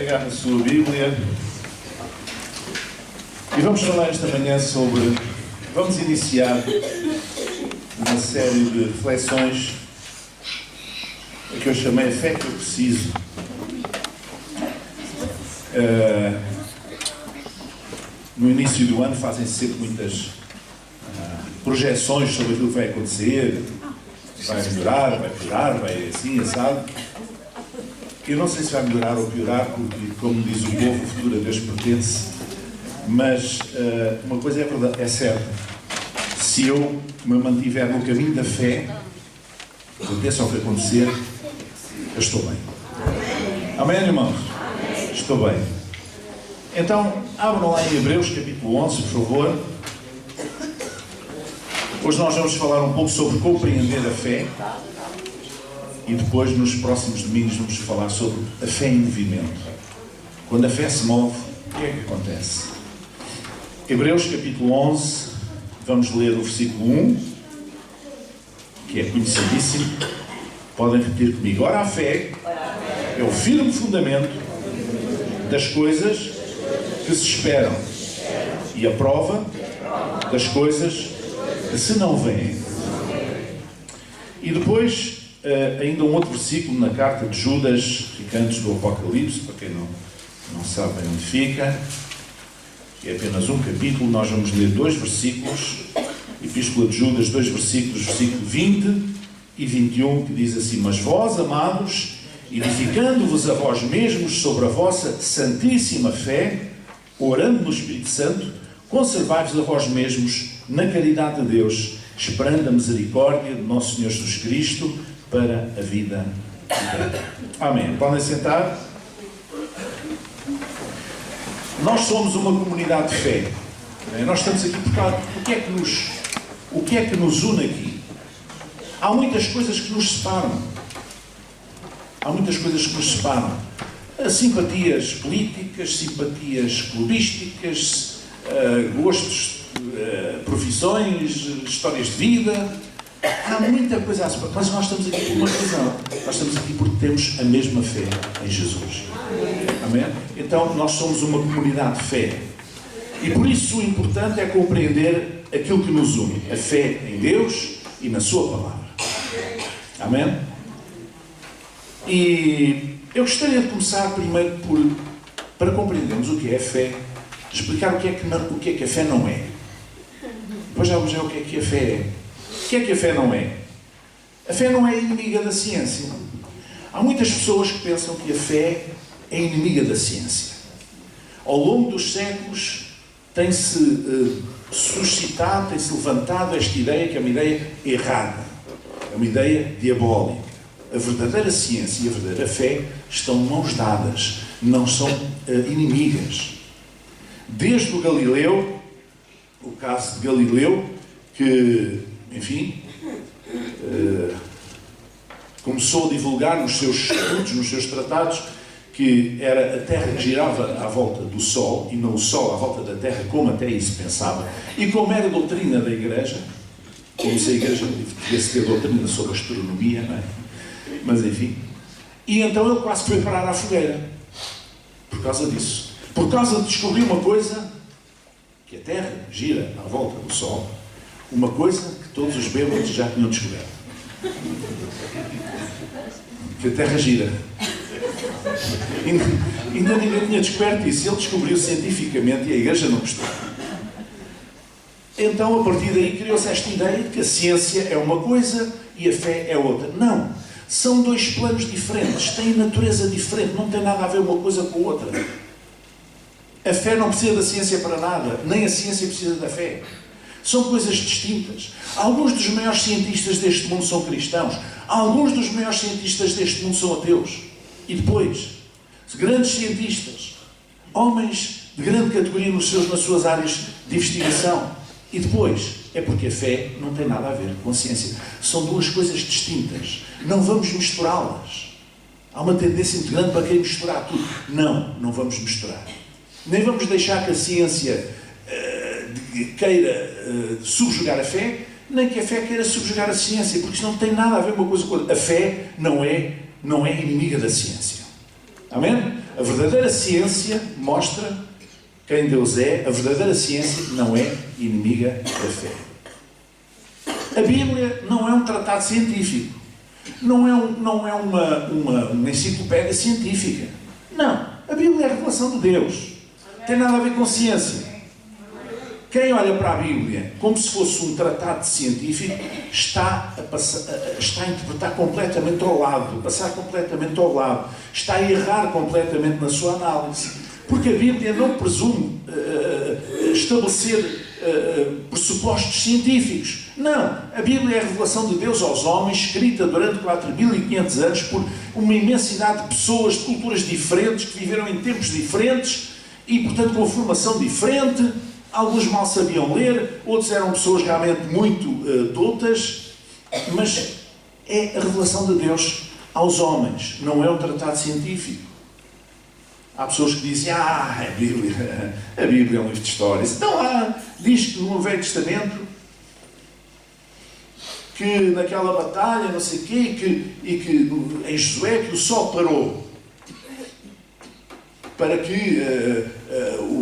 Pegar na sua Bíblia e vamos falar esta manhã sobre... Vamos iniciar uma série de reflexões que eu chamei a fé que eu preciso. No início do ano fazem-se sempre muitas projeções sobre aquilo que vai acontecer, vai melhorar, vai piorar, vai assim, assado. Eu não sei se vai melhorar ou piorar, porque, como diz o povo, o futuro a Deus pertence, mas uma coisa é verdade, é certa. Se eu me mantiver no caminho da fé, aconteça o que acontecer, eu estou bem. Amém, irmãos? Estou bem. Então, abram lá em Hebreus, capítulo 11, por favor. Hoje nós vamos falar um pouco sobre compreender a fé. E depois, nos próximos domingos, vamos falar sobre a fé em movimento. Quando a fé se move, o que é que acontece? Hebreus, capítulo 11, vamos ler o versículo 1, que é conhecidíssimo. Podem repetir comigo. Ora, a fé é o firme fundamento das coisas que se esperam e a prova das coisas que se não veem. E depois, ainda um outro versículo na carta de Judas, fica antes do Apocalipse, para quem não sabe onde fica, que é apenas um capítulo. Nós vamos ler 2 versículos, Epístola de Judas, 2 versículos, versículo 20 e 21, que diz assim: Mas vós, amados, edificando-vos a vós mesmos sobre a vossa santíssima fé, orando no Espírito Santo, conservai-vos a vós mesmos na caridade de Deus, esperando a misericórdia de nosso Senhor Jesus Cristo para a vida eterna. Amém. Podem sentar. Nós somos uma comunidade de fé. Nós estamos aqui por causa... O que é que nos une aqui? Há muitas coisas que nos separam. Há muitas coisas que nos separam. Simpatias políticas, simpatias clubísticas, gostos, profissões, histórias de vida. Há muita coisa a separar. Mas nós estamos aqui por uma razão. Nós estamos aqui porque temos a mesma fé em Jesus. Amém? Então, nós somos uma comunidade de fé. E por isso o importante é compreender aquilo que nos une. A fé em Deus e na Sua Palavra. Amém? E eu gostaria de começar primeiro para compreendermos o que é a fé, explicar o que é que a fé não é. Depois já vamos ver o que é que a fé é. O que é que a fé não é? A fé não é inimiga da ciência. Há muitas pessoas que pensam que a fé é inimiga da ciência. Ao longo dos séculos tem-se suscitado, tem-se levantado esta ideia, que é uma ideia errada, é uma ideia diabólica. A verdadeira ciência e a verdadeira fé estão de mãos dadas, não são inimigas. Desde o Galileu, o caso de Galileu, que, enfim, começou a divulgar nos seus estudos, nos seus tratados, que era a Terra que girava à volta do Sol, e não o Sol à volta da Terra, como até isso pensava, e como era a doutrina da Igreja, como se a Igreja devesse ter doutrina sobre astronomia, não é? Mas enfim. E então ele quase foi parar à fogueira. Por causa disso. Por causa de descobrir uma coisa, que a Terra gira à volta do Sol, uma coisa que todos os bêbados já tinham descoberto. Que a Terra gira. Ainda ninguém tinha descoberto isso. Ele descobriu cientificamente e a Igreja não gostou. Então, a partir daí, criou-se esta ideia de que a ciência é uma coisa e a fé é outra. Não. São dois planos diferentes. Têm natureza diferente. Não tem nada a ver uma coisa com a outra. A fé não precisa da ciência para nada. Nem a ciência precisa da fé. São coisas distintas. Alguns dos maiores cientistas deste mundo são cristãos. Alguns dos maiores cientistas deste mundo são ateus. E depois, grandes cientistas, homens de grande categoria nas suas áreas de investigação. E depois, é porque a fé não tem nada a ver com a ciência. São duas coisas distintas. Não vamos misturá-las. Há uma tendência muito grande para querer misturar tudo. Não vamos misturar. Nem vamos deixar que a ciência queira subjugar a fé, nem que a fé queira subjugar a ciência, porque isso não tem nada a ver uma coisa com a outra. A fé não é inimiga da ciência. Amém? A verdadeira ciência mostra quem Deus é. A verdadeira ciência não é inimiga da fé. A Bíblia não é um tratado científico. Não é uma enciclopédia científica. Não. A Bíblia é a revelação de Deus. Não tem nada a ver com ciência. Quem olha para a Bíblia como se fosse um tratado científico está a interpretar completamente ao lado, a passar completamente ao lado, está a errar completamente na sua análise. Porque a Bíblia não presume estabelecer pressupostos científicos. Não. A Bíblia é a revelação de Deus aos homens, escrita durante 4.500 anos por uma imensidade de pessoas de culturas diferentes, que viveram em tempos diferentes e, portanto, com formação diferente. Alguns mal sabiam ler, outros eram pessoas realmente muito doutas, mas é a revelação de Deus aos homens, não é um tratado científico. Há pessoas que dizem, a Bíblia é um livro de histórias. Então diz que no Velho Testamento, que naquela batalha, não sei o quê, e que em Josué, que o sol parou, para que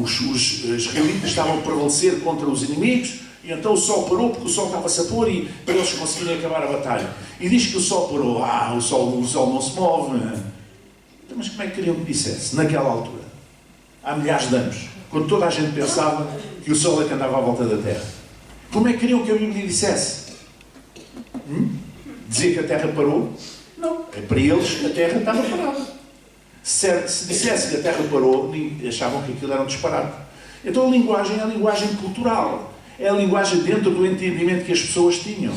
os israelitas estavam a prevalecer contra os inimigos, e então o sol parou, porque o sol estava-se a pôr, e para eles conseguirem acabar a batalha. E diz que o sol parou. O sol não se move. Então, mas como é que queriam que dissesse, naquela altura? Há milhares de anos, quando toda a gente pensava que o sol é que andava à volta da Terra. Como é que queriam que a Bíblia dissesse? Dizer que a Terra parou? Não. Para eles, a Terra estava parada. Se dissesse que a Terra parou, achavam que aquilo era um disparate. Então a linguagem é a linguagem cultural. É a linguagem dentro do entendimento que as pessoas tinham.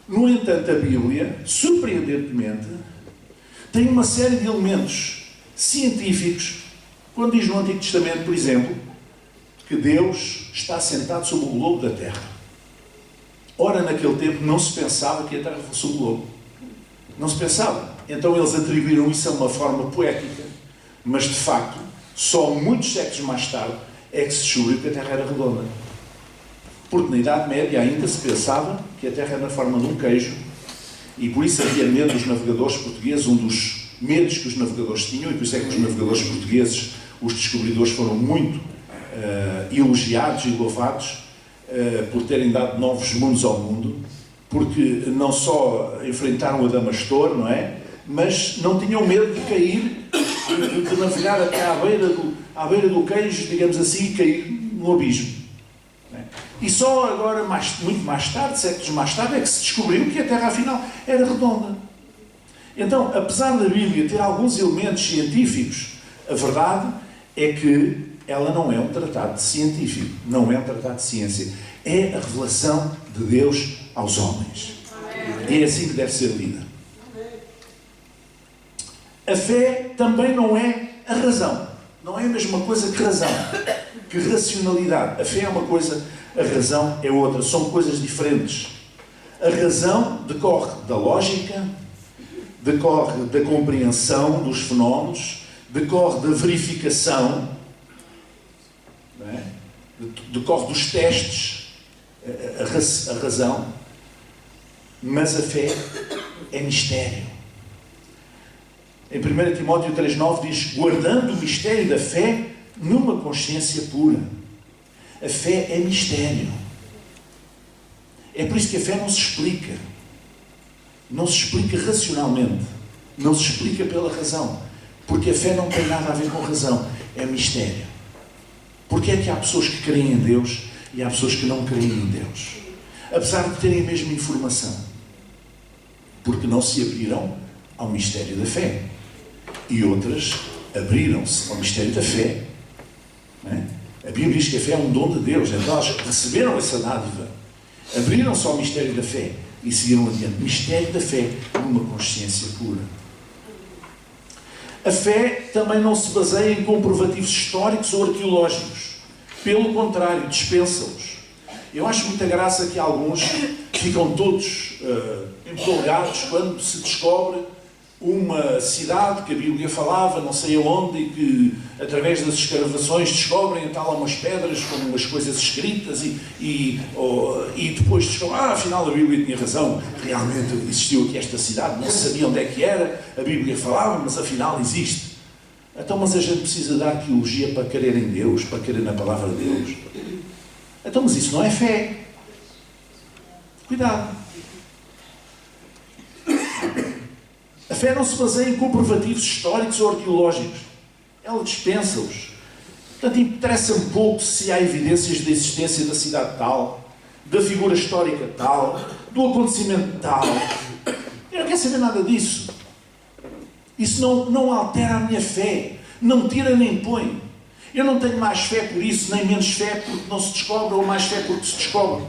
No entanto, a Bíblia, surpreendentemente, tem uma série de elementos científicos, quando diz no Antigo Testamento, por exemplo, que Deus está sentado sobre o globo da Terra. Ora, naquele tempo não se pensava que a Terra fosse um globo. Não se pensava. Então eles atribuíram isso a uma forma poética. Mas, de facto, só muitos séculos mais tarde é que se descobriu que a Terra era redonda. Porque na Idade Média ainda se pensava que a Terra era na forma de um queijo, e por isso havia medo dos navegadores portugueses, um dos medos que os navegadores tinham, e por isso é que os navegadores portugueses, os descobridores, foram muito elogiados e louvados por terem dado novos mundos ao mundo, porque não só enfrentaram o Adamastor, não é? Mas não tinham medo de cair, de navegar até à beira do queijo, digamos assim, e cair no abismo. E só agora, muito mais tarde, séculos mais tarde, é que se descobriu que a Terra, afinal, era redonda. Então, apesar da Bíblia ter alguns elementos científicos, a verdade é que ela não é um tratado científico, não é um tratado de ciência. É a revelação de Deus aos homens. É assim que deve ser lida. A fé também não é a razão. Não é a mesma coisa que razão, que racionalidade. A fé é uma coisa, a razão é outra. São coisas diferentes. A razão decorre da lógica, decorre da compreensão dos fenómenos, decorre da verificação, não é? Decorre dos testes, a razão. Mas a fé é mistério. Em 1 Timóteo 3,9 diz, guardando o mistério da fé numa consciência pura. A fé é mistério. É por isso que a fé não se explica. Não se explica racionalmente. Não se explica pela razão. Porque a fé não tem nada a ver com razão. É mistério. Porque é que há pessoas que creem em Deus e há pessoas que não creem em Deus? Apesar de terem a mesma informação. Porque não se abriram ao mistério da fé. E outras abriram-se ao mistério da fé. Não é? A Bíblia diz que a fé é um dom de Deus. Então elas receberam essa dádiva. Abriram-se ao mistério da fé e seguiram adiante. Mistério da fé numa consciência pura. A fé também não se baseia em comprovativos históricos ou arqueológicos. Pelo contrário, dispensa-os. Eu acho muita graça que alguns ficam todos empolgados quando se descobre uma cidade que a Bíblia falava, não sei aonde, e que através das escavações descobrem então umas pedras com umas coisas escritas e depois descobrem, afinal a Bíblia tinha razão, realmente existiu aqui esta cidade, não se sabia onde é que era, a Bíblia falava, mas afinal existe. Então, mas a gente precisa dar arqueologia para crer em Deus, para crer na palavra de Deus. Então, mas isso não é fé. Cuidado. A fé não se baseia em comprovativos históricos ou arqueológicos. Ela dispensa-os. Portanto, interessa-me pouco se há evidências da existência da cidade tal, da figura histórica tal, do acontecimento tal. Eu não quero saber nada disso. Isso não altera a minha fé. Não tira nem põe. Eu não tenho mais fé por isso, nem menos fé porque não se descobre, ou mais fé porque se descobre.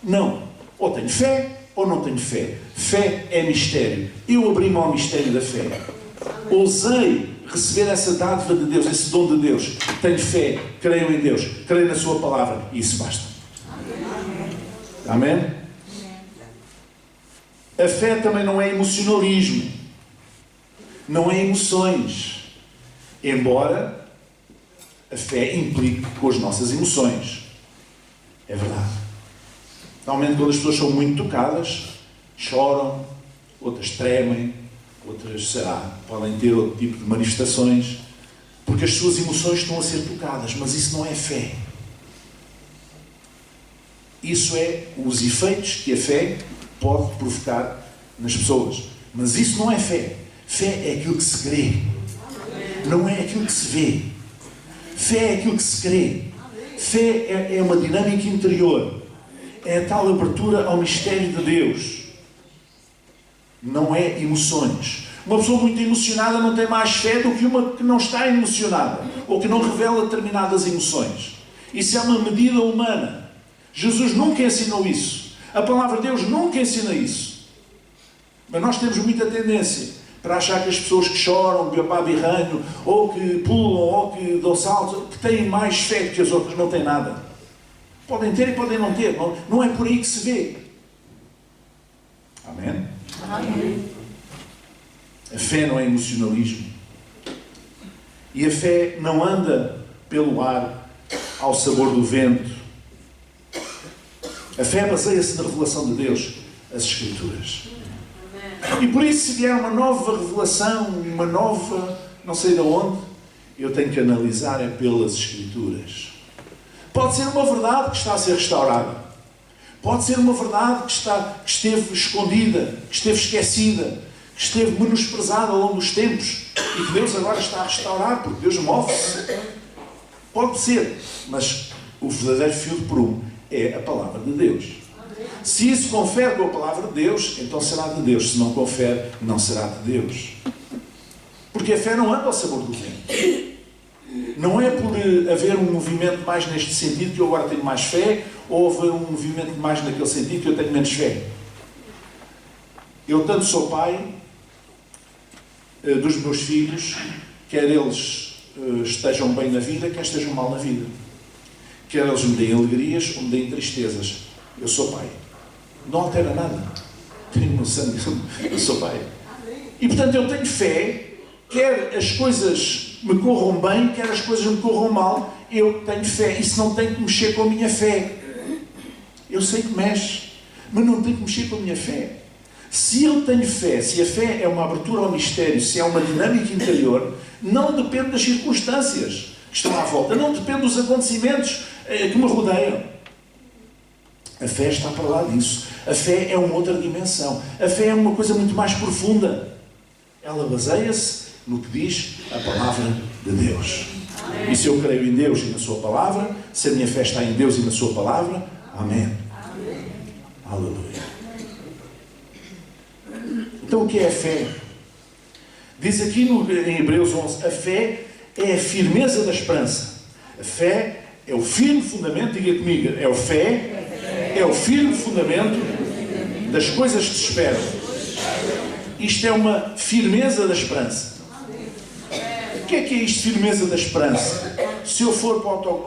Não. Ou tenho fé, ou não tenho fé. Fé é mistério. Eu abri-me ao mistério da fé. Ousei receber essa dádiva de Deus, esse dom de Deus. Tenho fé, creio em Deus, creio na sua palavra. E isso basta. Amém? A fé também não é emocionalismo. Não é emoções. Embora a fé implique com as nossas emoções. É verdade. Normalmente quando as pessoas são muito tocadas, choram, outras tremem, outras, sei lá, podem ter outro tipo de manifestações, porque as suas emoções estão a ser tocadas, mas isso não é fé. Isso é os efeitos que a fé pode provocar nas pessoas. Mas isso não é fé. Fé é aquilo que se crê. Não é aquilo que se vê. Fé é aquilo que se crê. Fé é uma dinâmica interior. É a tal abertura ao mistério de Deus. Não é emoções. Uma pessoa muito emocionada não tem mais fé do que uma que não está emocionada. Ou que não revela determinadas emoções. Isso é uma medida humana. Jesus nunca ensinou isso. A palavra de Deus nunca ensina isso. Mas nós temos muita tendência para achar que as pessoas que choram, babirranho, ou que pulam, ou que dão saltos, que têm mais fé do que as outras, não têm nada. Podem ter e podem não ter. Não é por aí que se vê. Amém? Amém. A fé não é emocionalismo. E a fé não anda pelo ar ao sabor do vento. A fé baseia-se na revelação de Deus, as Escrituras. E por isso, se vier uma nova revelação, uma nova, não sei de onde, eu tenho que analisar é pelas Escrituras. Pode ser uma verdade que está a ser restaurada. Pode ser uma verdade que esteve escondida, que esteve esquecida, que esteve menosprezada ao longo dos tempos e que Deus agora está a restaurar, porque Deus move-se. Pode ser, mas o verdadeiro fio de prumo é a palavra de Deus. Se isso confere com a palavra de Deus, então será de Deus. Se não confere, não será de Deus. Porque a fé não anda ao sabor do vento. Não é por haver um movimento mais neste sentido que eu agora tenho mais fé, ou haver um movimento mais naquele sentido que eu tenho menos fé. Eu tanto sou pai dos meus filhos, quer eles estejam bem na vida, quer estejam mal na vida. Quer eles me deem alegrias ou me deem tristezas. Eu sou pai. Não altera nada. Tenho noção disso. Eu sou pai. E portanto eu tenho fé, quer as coisas me corram bem, quer as coisas me corram mal, eu tenho fé. Isso não tem que mexer com a minha fé. Eu sei que mexe, mas não tem que mexer com a minha fé. Se eu tenho fé, se a fé é uma abertura ao mistério, se é uma dinâmica interior, não depende das circunstâncias que estão à volta, não depende dos acontecimentos que me rodeiam. A fé está para lá disso. A fé é uma outra dimensão. A fé é uma coisa muito mais profunda. Ela baseia-se no que diz a palavra de Deus. Amém. E se eu creio em Deus e na sua palavra, se a minha fé está em Deus e na sua palavra, amém. Amém. Aleluia. Então o que é a fé? Diz aqui em Hebreus 11, a fé é a firmeza da esperança. A fé é o firme fundamento, diga comigo, é o firme fundamento das coisas que se esperam. Isto é uma firmeza da esperança. O que é isto, firmeza da esperança? Se eu for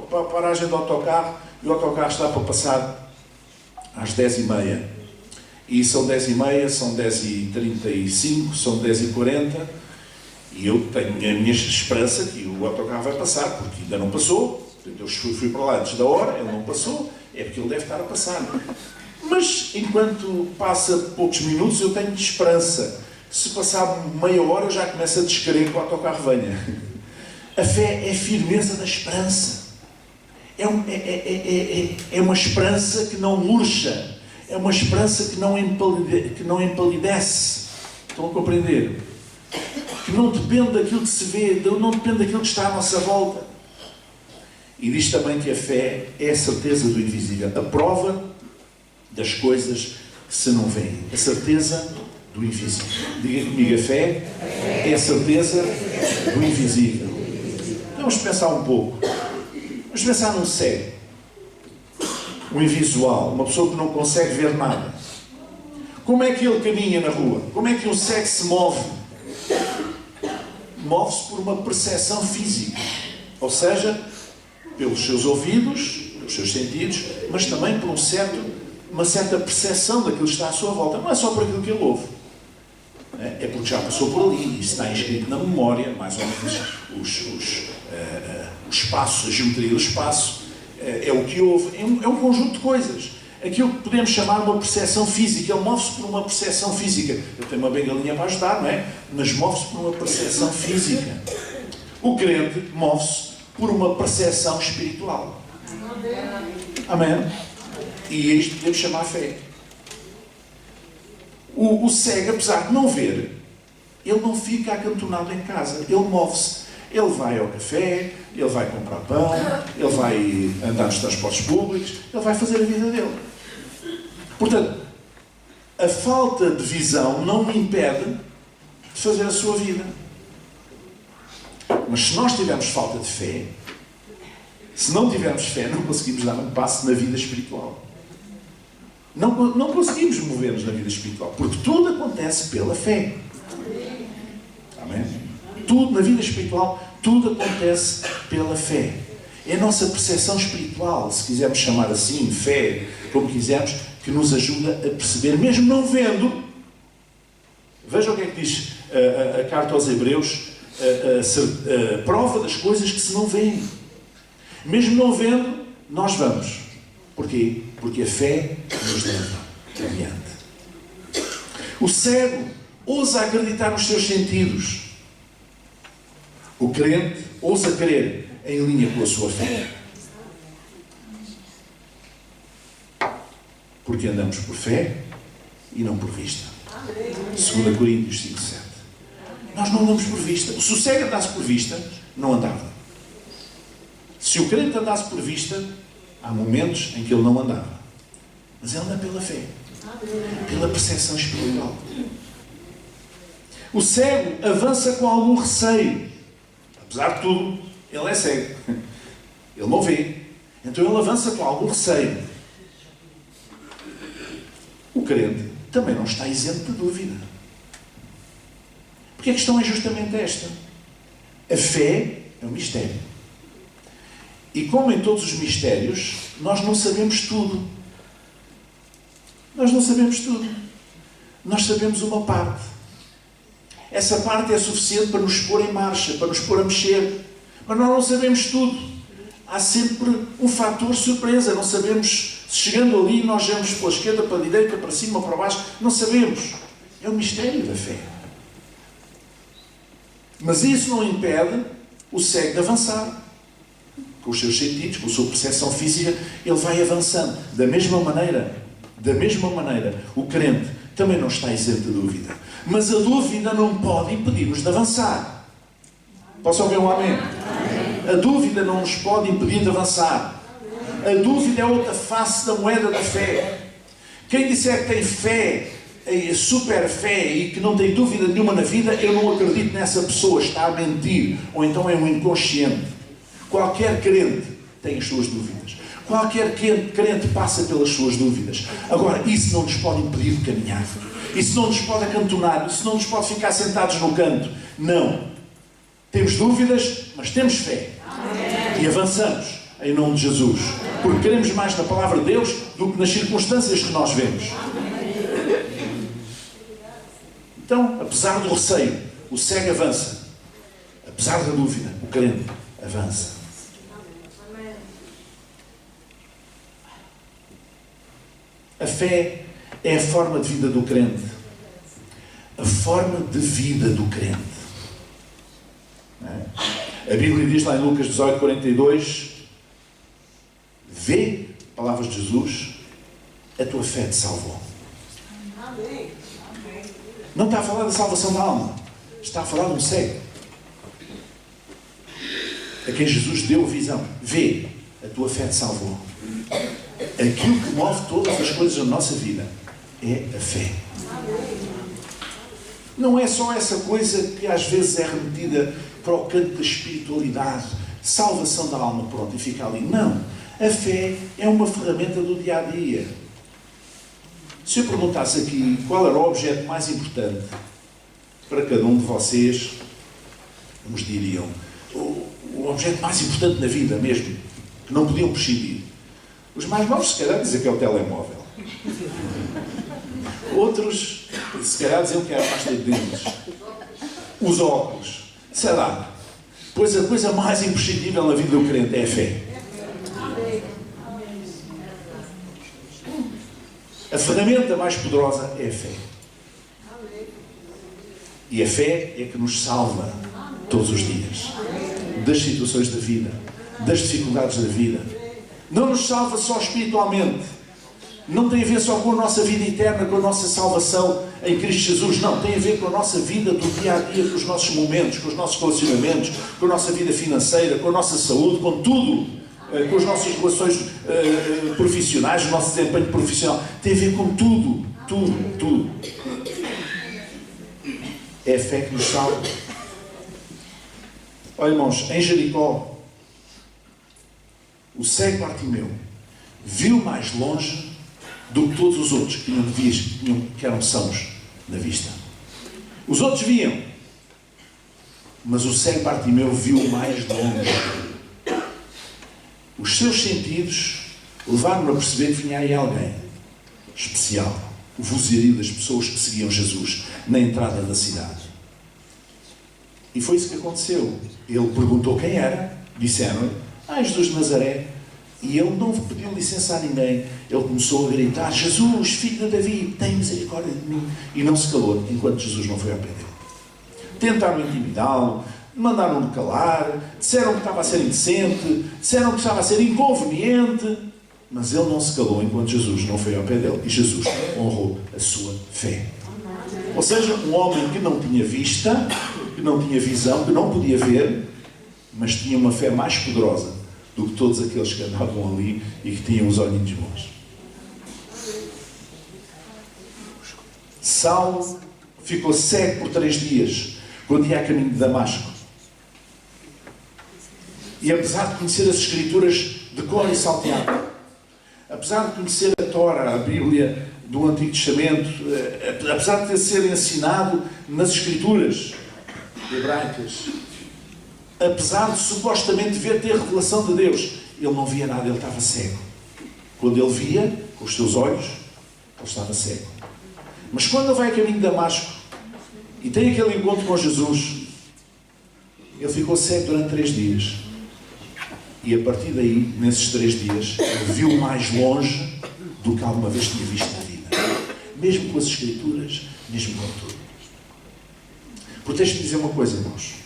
para a paragem do autocarro, e o autocarro está para passar às 10h30, e são 10h30, são 10h35, são 10h40, e eu tenho a minha esperança que o autocarro vai passar, porque ainda não passou. Eu fui para lá antes da hora, ele não passou, é porque ele deve estar a passar. Mas, enquanto passa poucos minutos, eu tenho esperança. Se passar meia hora, eu já começo a descrever que o autocarro venha. A fé é a firmeza da esperança. É uma esperança que não murcha. É uma esperança que não empalidece. Estão a compreender? Que não depende daquilo que se vê, não depende daquilo que está à nossa volta. E diz também que a fé é a certeza do invisível. A prova das coisas que se não veem. A certeza do invisível. Diga comigo, a fé é a certeza do invisível. Então, vamos pensar um pouco. Vamos pensar num cego. Um invisual. Uma pessoa que não consegue ver nada. Como é que ele caminha na rua? Como é que um cego se move? Move-se por uma percepção física. Ou seja, pelos seus ouvidos, pelos seus sentidos, mas também por uma certa percepção daquilo que está à sua volta. Não é só por aquilo que ele ouve. É porque já passou por ali. Isso está inscrito na memória, mais ou menos, os espaços, a geometria do espaço. É o que ouve. É um conjunto de coisas. Aquilo que podemos chamar uma percepção física. Ele move-se por uma percepção física. Ele tem uma bengalinha para ajudar, não é? Mas move-se por uma percepção física. O crente move-se por uma percepção espiritual. Amém? E é isto que podemos chamar fé. O cego, apesar de não ver, ele não fica acantonado em casa. Ele move-se. Ele vai ao café, ele vai comprar pão, ele vai andar nos transportes públicos, ele vai fazer a vida dele. Portanto, a falta de visão não me impede de fazer a sua vida. Mas se nós tivermos falta de fé, se não tivermos fé, não conseguimos dar um passo na vida espiritual. Não conseguimos mover-nos na vida espiritual. Porque tudo acontece pela fé. Amém? Tudo na vida espiritual, tudo acontece pela fé. É a nossa percepção espiritual, se quisermos chamar assim, fé, como quisermos, que nos ajuda a perceber, mesmo não vendo. Veja o que é que diz a carta aos Hebreus, a prova das coisas que se não veem. Mesmo não vendo, nós vamos. Porquê? Porque a fé nos leva adiante. O cego ousa acreditar nos seus sentidos. O crente ousa crer em linha com a sua fé. Porque andamos por fé e não por vista. 2 Coríntios 5:7. Nós não andamos por vista. Se o cego andasse por vista, não andava. Se o crente andasse por vista, há momentos em que ele não andava. Mas ele anda pela fé. Pela percepção espiritual. O cego avança com algum receio. Apesar de tudo, ele é cego. Ele não vê. Então ele avança com algum receio. O crente também não está isento de dúvida. Porque a questão é justamente esta. A fé é um mistério. E como em todos os mistérios, nós não sabemos tudo. Nós não sabemos tudo. Nós sabemos uma parte. Essa parte é suficiente para nos pôr em marcha, para nos pôr a mexer. Mas nós não sabemos tudo. Há sempre um fator surpresa. Não sabemos se chegando ali nós vamos pela esquerda, para a direita, para cima, para baixo. Não sabemos. É o mistério da fé. Mas isso não impede o cego de avançar. Com os seus sentidos, com a sua percepção física, ele vai avançando. Da mesma maneira, o crente também não está isento de dúvida. Mas a dúvida não pode impedir-nos de avançar. Posso ouvir um amém? A dúvida não nos pode impedir de avançar. A dúvida é outra face da moeda da fé. Quem disser que tem fé, super fé, e que não tem dúvida nenhuma na vida, eu não acredito nessa pessoa, está a mentir. Ou então é um inconsciente. Qualquer crente tem as suas dúvidas. Qualquer crente passa pelas suas dúvidas. Agora, isso não nos pode impedir de caminhar. Isso não nos pode acantonar. Isso não nos pode ficar sentados no canto. Não. Temos dúvidas, mas temos fé. Amém. E avançamos em nome de Jesus. Porque queremos mais na palavra de Deus do que nas circunstâncias que nós vemos. Então, apesar do receio, o cego avança. Apesar da dúvida, o crente avança. A fé é a forma de vida do crente. A forma de vida do crente. A Bíblia diz lá em Lucas 18:42, vê, palavras de Jesus, a tua fé te salvou. Não está a falar da salvação da alma, está a falar de um cego, a quem Jesus deu visão. Vê, a tua fé te salvou. Aquilo que move todas as coisas na nossa vida é a fé. Não é só essa coisa que às vezes é remetida para o canto da espiritualidade, salvação da alma, pronto, e fica ali. Não. A fé é uma ferramenta do dia a dia. Se eu perguntasse aqui qual era o objeto mais importante para cada um de vocês, uns diriam, o objeto mais importante na vida mesmo, que não podiam prescindir. Os mais novos, se calhar, dizem que é o telemóvel. Outros, se calhar, diziam que era a pasta de dentes. Os óculos. Sei lá. Pois a coisa mais imprescindível na vida do crente é a fé. A ferramenta mais poderosa é a fé. E a fé é que nos salva todos os dias. Das situações da vida. Das dificuldades da vida. Não nos salva só espiritualmente. Não tem a ver só com a nossa vida eterna, com a nossa salvação em Cristo Jesus. Não, tem a ver com a nossa vida do dia a dia, com os nossos momentos, com os nossos relacionamentos, com a nossa vida financeira, com a nossa saúde, com tudo. Com as nossas relações profissionais, o nosso desempenho profissional. Tem a ver com tudo. Tudo. É a fé que nos salva. Olha, irmãos, em Jericó, o cego Bartimeu viu mais longe do que todos os outros que eram sãos na vista. Os outros viam, mas o cego Bartimeu viu mais longe. Os seus sentidos levaram-no a perceber que vinha aí alguém especial, o vozerio das pessoas que seguiam Jesus na entrada da cidade. E foi isso que aconteceu. Ele perguntou quem era, disseram-lhe, Jesus de Nazaré. E ele não pediu licença a ninguém. Ele começou a gritar, Jesus, filho de Davi, tem misericórdia de mim. E não se calou, enquanto Jesus não foi ao pé dele. Tentaram intimidá-lo, mandaram-no calar, disseram que estava a ser indecente, disseram que estava a ser inconveniente, mas ele não se calou enquanto Jesus não foi ao pé dele. E Jesus honrou a sua fé. Ou seja, um homem que não tinha vista, que não tinha visão, que não podia ver, mas tinha uma fé mais poderosa do que todos aqueles que andavam ali e que tinham os olhinhos bons. Saulo ficou cego por 3 dias, quando ia a caminho de Damasco. E apesar de conhecer as Escrituras de cor e salteado, apesar de conhecer a Tora, a Bíblia do Antigo Testamento, apesar de ser ensinado nas Escrituras hebraicas, apesar de supostamente ter revelação de Deus, ele não via nada, ele estava cego. Quando ele via, com os seus olhos, ele estava cego. Mas quando ele vai a caminho de Damasco e tem aquele encontro com Jesus, ele ficou cego durante 3 dias. E a partir daí, nesses 3 dias, ele viu mais longe do que alguma vez tinha visto na vida. Mesmo com as Escrituras, mesmo com tudo. Porque deixe-me dizer uma coisa, irmãos.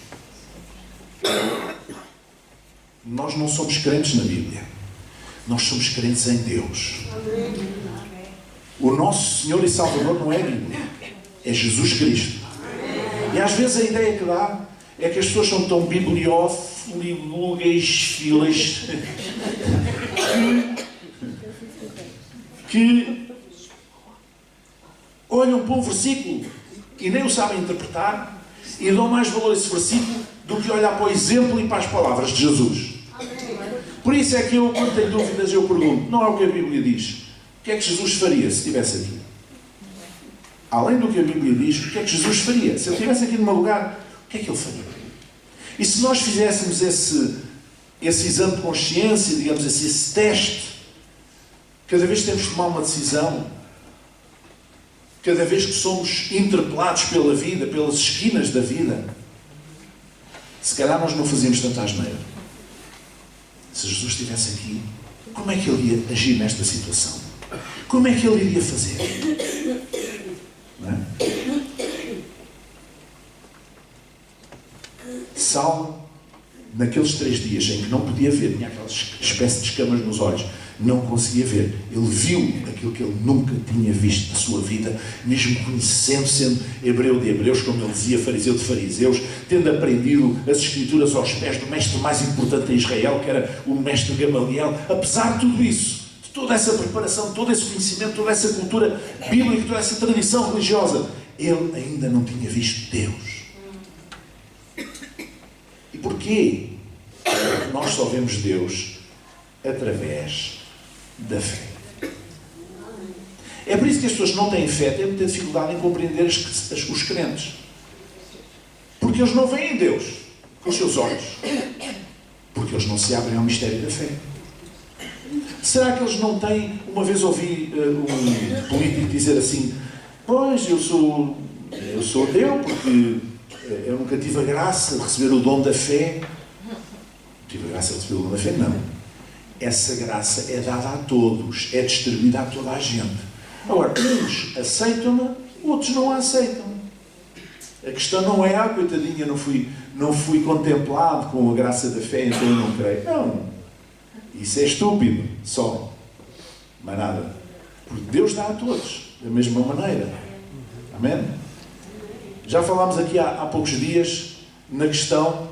Nós não somos crentes na Bíblia. Nós somos crentes em Deus. O nosso Senhor e Salvador não é a Bíblia. É Jesus Cristo. E às vezes a ideia que dá é que as pessoas são tão bibliófilas que olham para um versículo e nem o sabem interpretar e dão mais valor a esse versículo do que olhar para o exemplo e para as palavras de Jesus. Por isso é que eu, quando tenho dúvidas, eu pergunto, não é o que a Bíblia diz. O que é que Jesus faria se estivesse aqui? Além do que a Bíblia diz, o que é que Jesus faria? Se ele estivesse aqui no meu lugar, o que é que ele faria? E se nós fizéssemos esse exame de consciência, digamos assim, esse teste, cada vez que temos de tomar uma decisão, cada vez que somos interpelados pela vida, pelas esquinas da vida, se calhar nós não fazíamos tanta asneira. Se Jesus estivesse aqui, como é que ele ia agir nesta situação? Como é que ele iria fazer? Não é? Saulo naqueles 3 dias em que não podia ver, tinha aquelas espécie de escamas nos olhos, não conseguia ver. Ele viu aquilo que ele nunca tinha visto na sua vida, mesmo conhecendo, sendo hebreu de hebreus, como ele dizia, fariseu de fariseus, tendo aprendido as Escrituras aos pés do mestre mais importante em Israel, que era o mestre Gamaliel. Apesar de tudo isso, de toda essa preparação, todo esse conhecimento, toda essa cultura bíblica, toda essa tradição religiosa, ele ainda não tinha visto Deus. E porquê? Porque nós só vemos Deus através da fé. É por isso que as pessoas que não têm fé têm muita dificuldade em compreender os crentes. Porque eles não veem Deus com os seus olhos. Porque eles não se abrem ao mistério da fé. Será que eles não têm... Uma vez ouvi um político dizer assim: pois, eu sou ateu porque eu nunca tive a graça de receber o dom da fé. Tive a graça de receber o dom da fé? Não. Essa graça é dada a todos, é distribuída a toda a gente. Agora, uns aceitam-na, outros não a aceitam. A questão não é: coitadinha, não fui contemplado com a graça da fé, então eu não creio. Não. Isso é estúpido, só. Mais nada. Porque Deus dá a todos, da mesma maneira. Amém? Já falámos aqui há poucos dias na questão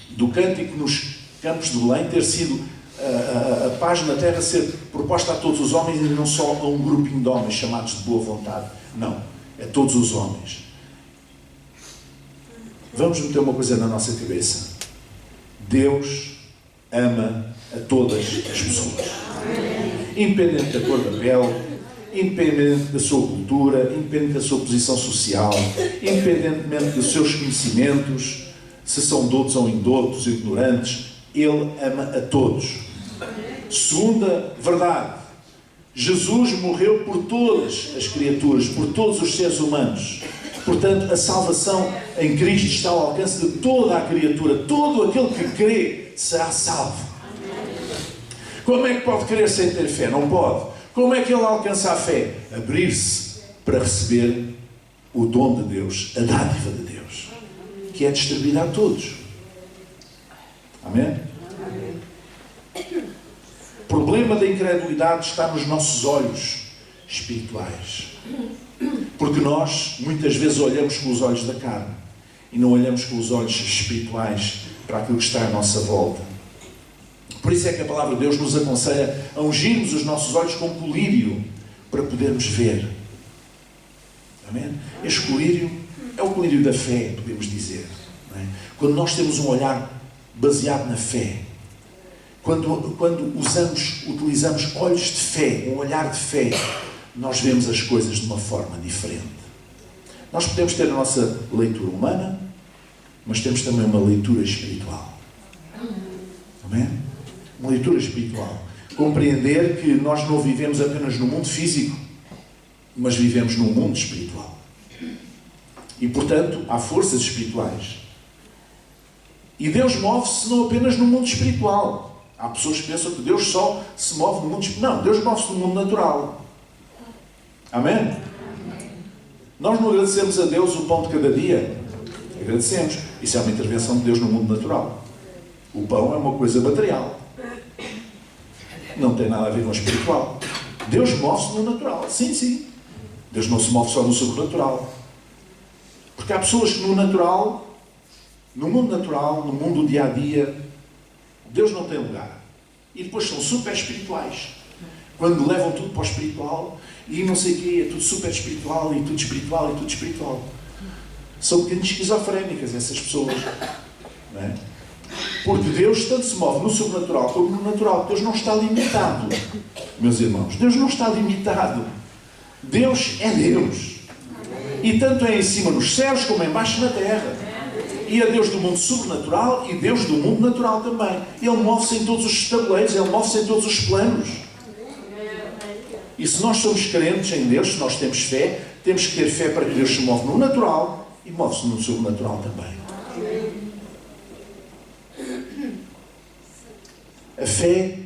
do cântico nos Campos de Belém ter sido a paz na terra ser proposta a todos os homens e não só a um grupinho de homens chamados de boa vontade. Não, é todos os homens. Vamos meter uma coisa na nossa cabeça: Deus ama a todas as pessoas, independente da cor da pele, independente da sua cultura, independente da sua posição social, independentemente dos seus conhecimentos, se são doutos ou indoutos, ignorantes. Ele ama a todos. Segunda verdade: Jesus morreu por todas as criaturas, por todos os seres humanos. Portanto, a salvação em Cristo está ao alcance de toda a criatura. Todo aquele que crê será salvo. Como é que pode crer sem ter fé? Não pode. Como é que ele alcança a fé? Abrir-se para receber o dom de Deus, a dádiva de Deus, que é distribuída a todos. Amém? O problema da incredulidade está nos nossos olhos espirituais. Porque nós, muitas vezes, olhamos com os olhos da carne e não olhamos com os olhos espirituais para aquilo que está à nossa volta. Por isso é que a palavra de Deus nos aconselha a ungirmos os nossos olhos com colírio para podermos ver. Amém? Este colírio é o colírio da fé, podemos dizer. Não é? Quando nós temos um olhar baseado na fé, quando utilizamos olhos de fé, um olhar de fé, nós vemos as coisas de uma forma diferente. Nós podemos ter a nossa leitura humana, mas temos também uma leitura espiritual. Amém? Uma leitura espiritual. Compreender que nós não vivemos apenas no mundo físico, mas vivemos num mundo espiritual. E, portanto, há forças espirituais. E Deus move-se não apenas no mundo espiritual. Há pessoas que pensam que Deus só se move no mundo espiritual. Não, Deus move-se no mundo natural. Amém? Nós não agradecemos a Deus o pão de cada dia. Agradecemos. Isso é uma intervenção de Deus no mundo natural. O pão é uma coisa material. Não tem nada a ver com o espiritual. Deus move-se no natural. Sim, sim. Deus não se move só no sobrenatural. Porque há pessoas que no natural, no mundo natural, no mundo do dia-a-dia, Deus não tem lugar. E depois são super espirituais. Quando levam tudo para o espiritual e não sei o quê, é tudo super espiritual e tudo espiritual e tudo espiritual. São um bocadinho esquizofrénicas essas pessoas. Não é? Porque Deus tanto se move no sobrenatural como no natural. Deus não está limitado, meus irmãos. Deus não está limitado. Deus é Deus. E tanto é em cima nos céus como em baixo na terra. E é Deus do mundo sobrenatural e Deus do mundo natural também. Ele move-se em todos os tabuleiros, Ele move-se em todos os planos. E se nós somos crentes em Deus, se nós temos fé, temos que ter fé para que Deus se move no natural e move-se no sobrenatural também. A fé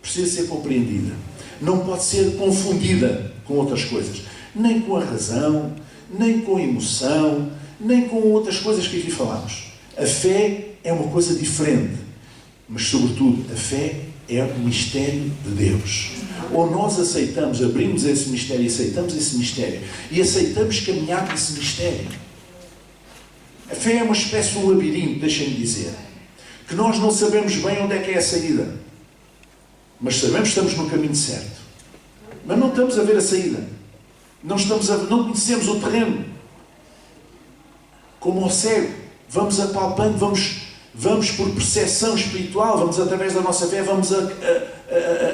precisa ser compreendida. Não pode ser confundida com outras coisas. Nem com a razão, nem com a emoção, nem com outras coisas que aqui falamos. A fé é uma coisa diferente, mas sobretudo a fé é um mistério de Deus. Ou nós aceitamos, abrimos esse mistério e aceitamos esse mistério, e aceitamos caminhar nesse mistério. A fé é uma espécie de um labirinto, deixem-me dizer, que nós não sabemos bem onde é que é a saída, mas sabemos que estamos no caminho certo, mas não estamos a ver a saída, não conhecemos o terreno, como ao cego, vamos apalpando, vamos por percepção espiritual, vamos através da nossa fé, vamos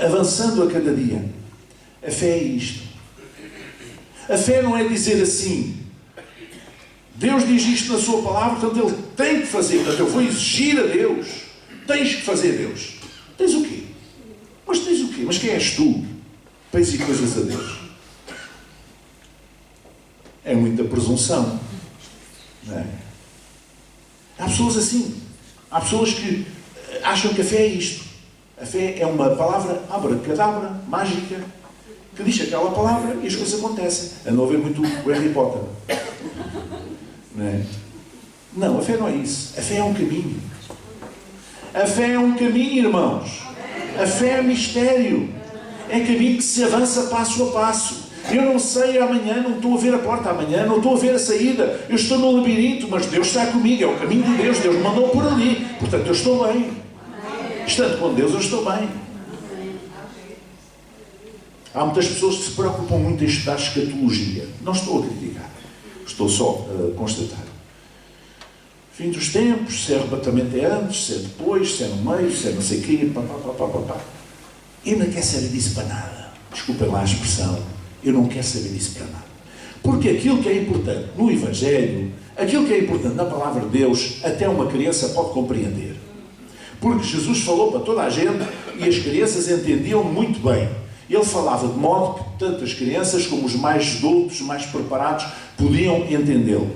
avançando a cada dia. A fé é isto. A fé não é dizer assim, Deus diz isto na sua palavra, portanto Ele tem que fazer, portanto eu vou exigir a Deus, tens que fazer, Deus. Tens o quê? Mas tens o quê? Mas quem és tu para exigir coisas a Deus? É muita presunção, não é? Há pessoas assim. Há pessoas que acham que a fé é isto. A fé é uma palavra abracadabra, mágica, que diz aquela palavra e as coisas acontecem. Andam a ver muito o Harry Potter. Não é? Não, a fé não é isso. A fé é um caminho. A fé é um caminho, irmãos. A fé é mistério. É caminho que se avança passo a passo. Eu não sei amanhã, não estou a ver a porta amanhã, não estou a ver a saída. Eu estou no labirinto, mas Deus está comigo. É o caminho de Deus. Deus me mandou por ali. Portanto, eu estou bem. Estando com Deus, eu estou bem. Há muitas pessoas que se preocupam muito em estudar escatologia. Não estou a criticar. Estou só a constatar. Fim dos tempos, se é arrebatamento é antes, se é depois, se é no meio, se é não sei o quê, pá. Eu não quero saber disso para nada. Desculpem lá a expressão. Eu não quero saber disso para nada. Porque aquilo que é importante no Evangelho, aquilo que é importante na Palavra de Deus, até uma criança pode compreender. Porque Jesus falou para toda a gente e as crianças entendiam muito bem. Ele falava de modo que tanto as crianças como os mais adultos, mais preparados, podiam entendê-lo.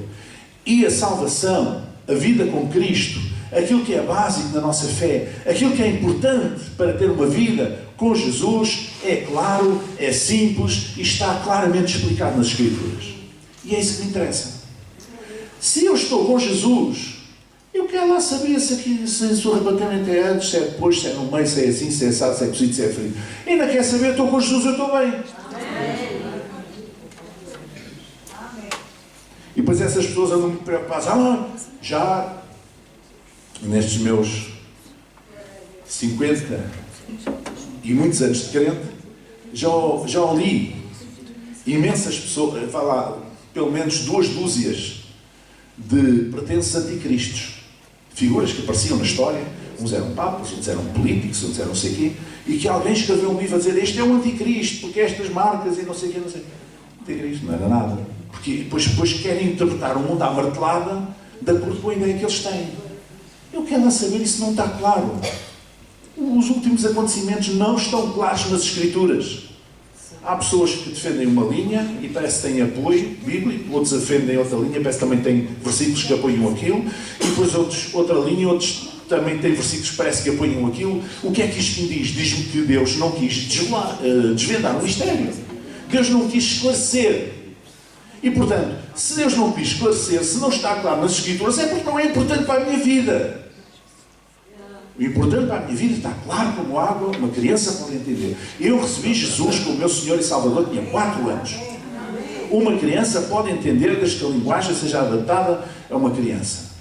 E a salvação, a vida com Cristo, aquilo que é básico na nossa fé, aquilo que é importante para ter uma vida com Jesus, é claro, é simples e está claramente explicado nas Escrituras. E é isso que me interessa. Se eu estou com Jesus, eu quero lá saber se o arrebatamento é antes, se é depois, se é no meio, se é assim, se é assado, se é cozido, se é frio. Ainda quero saber, estou com Jesus, eu estou bem. E depois essas pessoas andam muito preocupadas. Já nestes meus 50 e muitos anos de crente, já li imensas pessoas, vai lá, pelo menos 2 dúzias de pretensos anticristos, figuras que apareciam na história, uns eram papas, outros eram políticos, outros eram não sei o quê, e que alguém escreveu um livro a dizer, este é um anticristo, porque estas marcas e não sei o quê, não sei. Anticristo não era nada, porque depois querem interpretar o mundo à martelada de acordo com a ideia que eles têm. Eu quero lá saber, isso não está claro. Os últimos acontecimentos não estão claros nas Escrituras. Há pessoas que defendem uma linha e parece que têm apoio bíblico, outros defendem outra linha, parece que também têm versículos que apoiam aquilo, e depois outra linha, outros também têm versículos que parece que apoiam aquilo. O que é que isto me diz? Diz-me que Deus não quis desvendar o mistério. Deus não quis esclarecer. E, portanto, se Deus não quis esclarecer, se não está claro nas Escrituras, é porque não é importante para a minha vida. O importante para a minha vida está claro como água, uma criança pode entender. Eu recebi Jesus como meu Senhor e Salvador, tinha 4 anos. Uma criança pode entender desde que a linguagem seja adaptada a uma criança.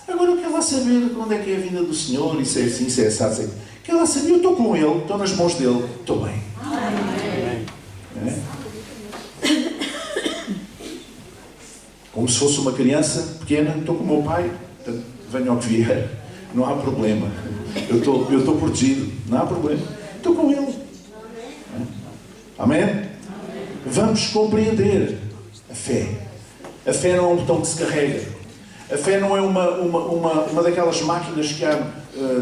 Agora eu quero lá saber onde é que é a vinda do Senhor, e se é assim, se é assim. Quero lá saber, eu estou com Ele, estou nas mãos dEle, estou bem. É? Como se fosse uma criança pequena, estou com o meu pai, portanto, venha ao que vier. Não há problema. Eu estou protegido. Não há problema. Estou com Ele. Amém? Vamos compreender a fé. A fé não é um botão que se carrega. A fé não é uma daquelas máquinas que há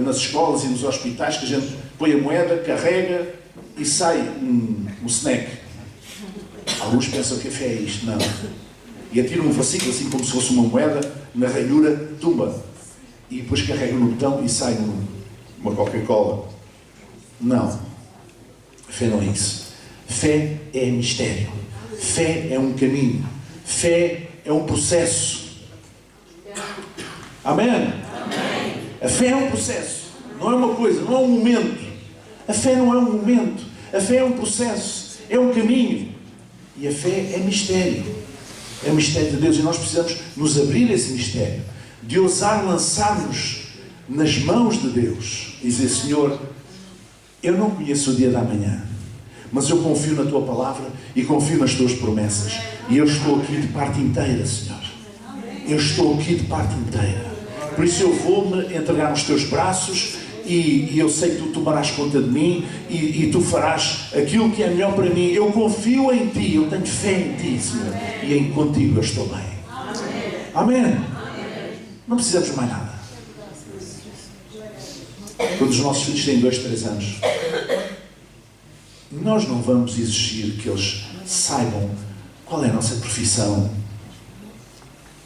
nas escolas e nos hospitais que a gente põe a moeda, carrega e sai um snack. Alguns pensam que a fé é isto. Não. E atira um versículo assim como se fosse uma moeda na ranhura, tumba. E depois carrega no botão e sai uma Coca-Cola. Não. Fé não é isso. Fé é mistério. Fé é um caminho. Fé é um processo. Amém? Amém? A fé é um processo, não é uma coisa, não é um momento. A fé não é um momento, a fé é um processo, é um caminho. E a fé é mistério. É o mistério de Deus e nós precisamos nos abrir a esse mistério, de ousar lançar-nos nas mãos de Deus e dizer: Senhor, eu não conheço o dia da manhã, mas eu confio na Tua Palavra e confio nas Tuas promessas. E eu estou aqui de parte inteira, Senhor. Eu estou aqui de parte inteira. Por isso eu vou-me entregar nos Teus braços e eu sei que Tu tomarás conta de mim e Tu farás aquilo que é melhor para mim. Eu confio em Ti, eu tenho fé em Ti, Senhor. E contigo eu estou bem. Amém? Amém. Não precisamos de mais nada. Quando os nossos filhos têm 2, 3 anos, nós não vamos exigir que eles saibam qual é a nossa profissão,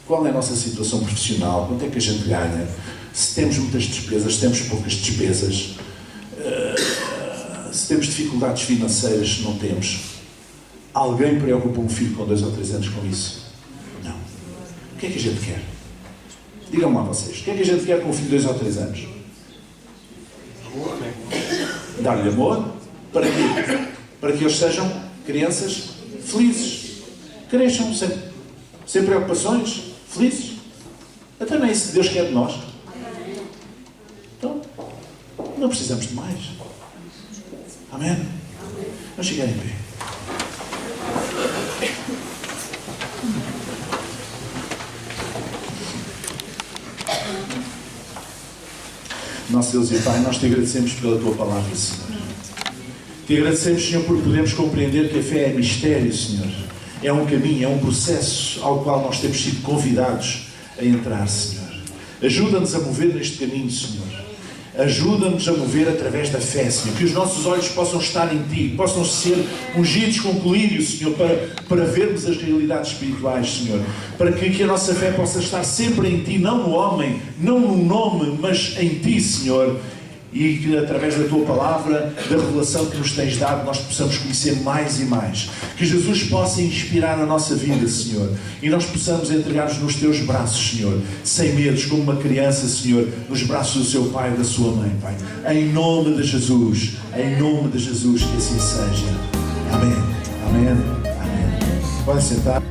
qual é a nossa situação profissional, quanto é que a gente ganha, se temos muitas despesas, se temos poucas despesas, se temos dificuldades financeiras, se não temos. Alguém preocupa um filho com 2 ou 3 anos com isso? Não. O que é que a gente quer? Digam-me lá vocês, o que é que a gente quer com um filho de 2 ou 3 anos? Dar-lhe amor. Para quê? Para que eles sejam crianças felizes. Cresçam sem preocupações, felizes. Até nem isso Deus quer de nós. Então, não precisamos de mais. Amém? Vamos chegar em pé. Nosso Deus e Pai, nós Te agradecemos pela Tua Palavra, Senhor. Te agradecemos, Senhor, por podermos compreender que a fé é mistério, Senhor. É um caminho, é um processo ao qual nós temos sido convidados a entrar, Senhor. Ajuda-nos a mover neste caminho, Senhor. Ajuda-nos a mover através da fé, Senhor. Que os nossos olhos possam estar em Ti, possam ser ungidos com colírio, Senhor, para vermos as realidades espirituais, Senhor. Para que a nossa fé possa estar sempre em Ti, não no homem, não no nome, mas em Ti, Senhor. E que através da Tua Palavra, da revelação que nos tens dado, nós possamos conhecer mais e mais. Que Jesus possa inspirar a nossa vida, Senhor. E nós possamos entregar-nos nos Teus braços, Senhor. Sem medos, como uma criança, Senhor, nos braços do seu pai e da sua mãe, Pai. Em nome de Jesus. Em nome de Jesus, que assim seja. Amém. Amém. Amém. Pode sentar.